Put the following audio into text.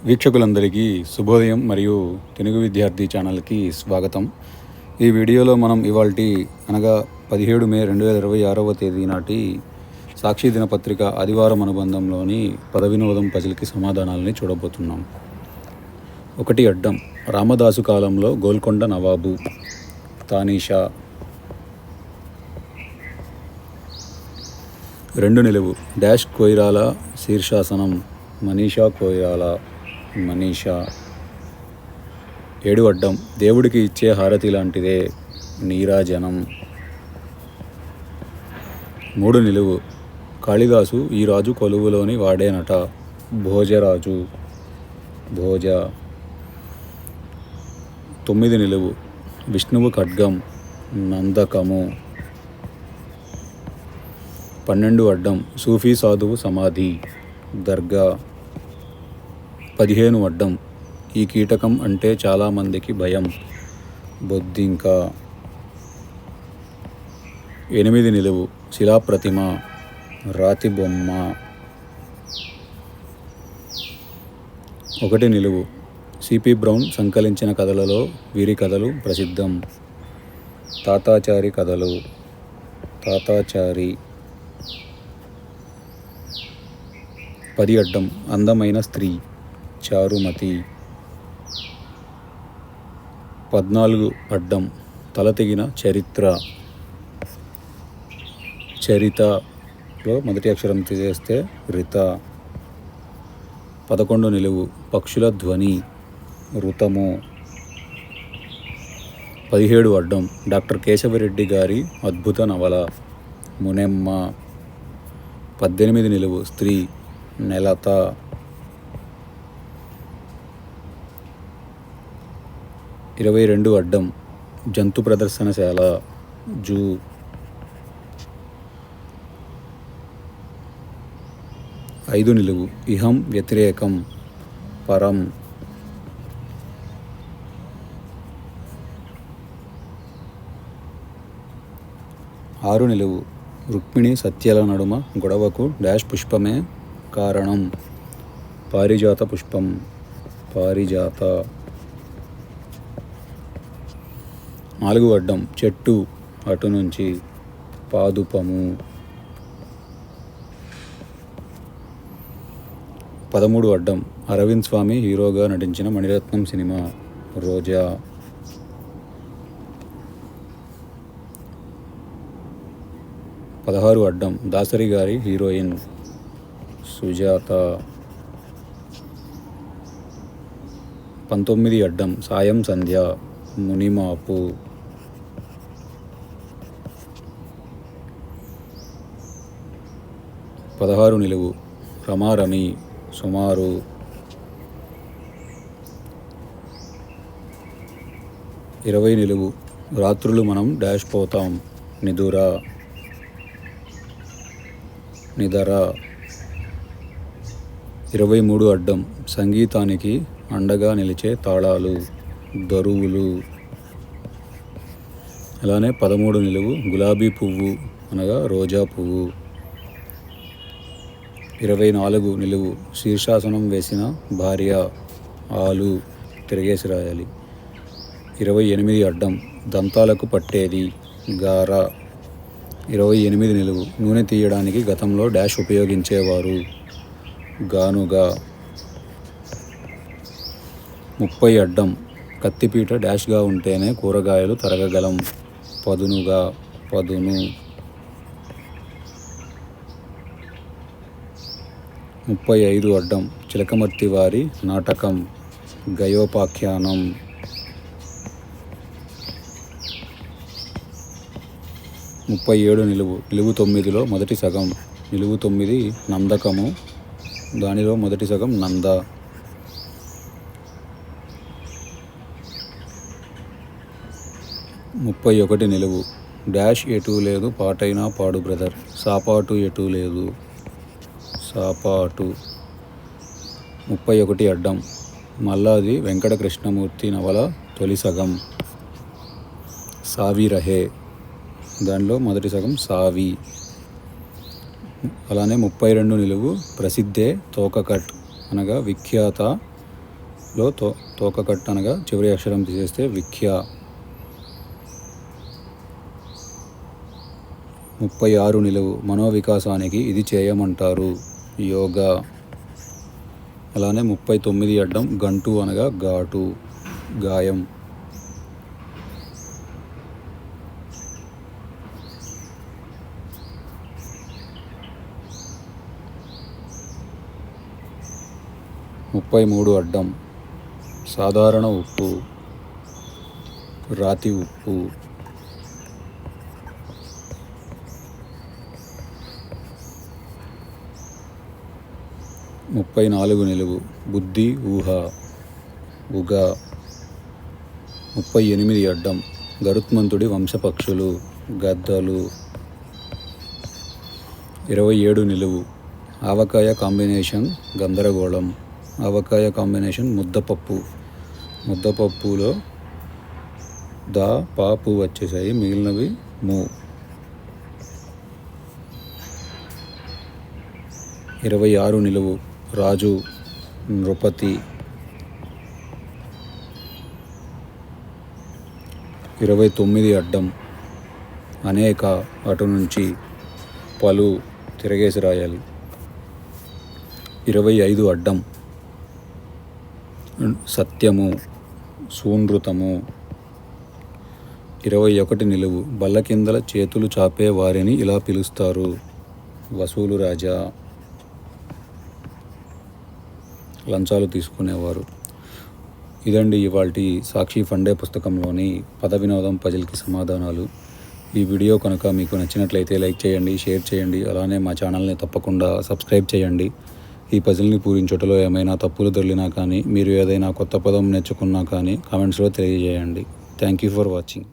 వీక్షకులందరికీ శుభోదయం మరియు తెలుగు విద్యార్థి ఛానల్కి స్వాగతం. ఈ వీడియోలో మనం ఇవాల్టి అనగా 17 మే 2026వ తేదీ నాటి సాక్షి దినపత్రిక ఆదివారం అనుబంధంలోని పద వినోదం పజిల్కి సమాధానాలని చూడబోతున్నాం. 1 అడ్డం రామదాసు కాలంలో గోల్కొండ నవాబు తానీషా. 2 నిలువు డాష్ కొయిరాల శీర్షాసనం మనీషా కొయిరాల మనీషా. 7 అడ్డం దేవుడికి ఇచ్చే హారతి లాంటిదే నీరాజనం. 3 నిలువు కాళిదాసు ఈ రాజు కొలువులోని వాడేనట భోజరాజు భోజ. 9 నిలువు విష్ణువు ఖడ్గం నందకము. 12 అడ్డం సూఫీ సాధువు సమాధి దర్గా. 15 అడ్డం ఈ కీటకం అంటే చాలామందికి భయం బొద్దింక. 8 నిలువు శిలాప్రతిమ రాతి బొమ్మ. 1 నిలువు సిపి బ్రౌన్ సంకలించిన కథలలో వీరి కథలు ప్రసిద్ధం తాతాచారి కథలు తాతాచారి. 10 అడ్డం అందమైన స్త్రీ చారుమతి. 14 అడ్డం తల తెగిన చరిత్ర చరితలో మొదటి అక్షరం తీసేస్తే రిత. 11 నిలువు పక్షుల ధ్వని ఋతము. 17 అడ్డం డాక్టర్ కేశవరెడ్డి గారి అద్భుత నవల మునెమ్మ. 18 నిలువు స్త్రీ నెలత. 22 అడ్డం జంతు ప్రదర్శనశాల జూ. 5 నిలువు ఇహం వ్యతిరేకం పరం. 6 నిలువు రుక్మిణి సత్యల నడుమ గొడవకు డాష్ పుష్పమే కారణం పారిజాత పుష్పం పారిజాత. 4 అడ్డం చెట్టు అటు నుంచి పాదుపము. 13 అడ్డం అరవింద్ స్వామి హీరోగా నటించిన మణిరత్నం సినిమా రోజా. 16 అడ్డం దాసరి గారి హీరోయిన్ సుజాత. 19 అడ్డం సాయం సంధ్య మునిమాపు. 16 నిలువు రమారమి సుమారు. 20 నిలువు రాత్రులు మనం డాష్ పోతాం నిదుర నిదర. 23 అడ్డం సంగీతానికి అండగా నిలిచే తాళాలు దరువులు. అలానే 13 నిలువు గులాబీ పువ్వు అనగా రోజా పువ్వు. 24 నిలువు శీర్షాసనం వేసిన భార్య ఆలు తిరిగేసి రాయాలి. 28 అడ్డం దంతాలకు పట్టేది గార. 28 నిలువు నూనె తీయడానికి గతంలో డాష్ ఉపయోగించేవారు గానుగా. 30 అడ్డం కత్తిపీట డాష్గా ఉంటేనే కూరగాయలు తరగగలం పదునుగా పదును. 35 అడ్డం చిలకమర్తి వారి నాటకం గయోపాఖ్యానం. 37 నిలువు నిలువు 9లో మొదటి సగం నిలువు 9 నందకము దానిలో మొదటి సగం నంద. 31 నిలువు డాష్ ఎటూ లేదు పాటైనా పాడు బ్రదర్ సాపాటు ఎటూ లేదు సాపాటు. 31 అడ్డం మల్లాది వెంకట కృష్ణమూర్తి నవల తొలి సగం సావి రహే దానిలో మొదటి సగం సావి. అలానే 32 నిలువు ప్రసిద్ధే తోకకట్ అనగా విఖ్యాత లో తోకకట్ట అనగా చివరి అక్షరం తీసేస్తే విఖ్య. 36 నిలువు మనోవికాసానికి ఇది చేయమంటారు యోగా. అలానే 39 అడ్డం గంటు అనగా ఘాటు, గాయం. 33 అడ్డం సాధారణ ఉప్పు, రాతి ఉప్పు. 34 నిలువు బుద్ధి, ఊహ, ఉగా. 38 అడ్డం గరుత్మంతుడి వంశపక్షులు, గద్దలు. 27 నిలువు ఆవకాయ కాంబినేషన్ గందరగోళం. ఆవకాయ కాంబినేషన్ ముద్దపప్పు. ముద్దపప్పులో దా పాపు వచ్చేసాయి, మిగిలినవి ము. 26 నిలువు రాజు, నృపతి. 29 అడ్డం అనేక, అటు నుంచి పలు తిరగేసి రాయాలి. 25 అడ్డం సత్యము, సూనృతము. 21 నిలువు బల్ల కిందల చేతులు చాపే వారిని ఇలా పిలుస్తారు, వసూలు రాజా, లంచాలు తీసుకునేవారు. ఇదండి ఇవాల్టి సాక్షి ఫండే పుస్తకంలోని పద వినోదం పజిల్కి సమాధానాలు. ఈ వీడియో కనుక మీకు నచ్చినట్లయితే లైక్ చేయండి, షేర్ చేయండి. అలానే మా ఛానల్ని తప్పకుండా సబ్స్క్రైబ్ చేయండి. ఈ పజిల్ని పూరించుటలో ఏమైనా తప్పులు దొర్లినా కానీ, మీరు ఏదైనా కొత్త పదం నేర్చుకున్నా కానీ కామెంట్స్లో తెలియజేయండి. Thank you for watching.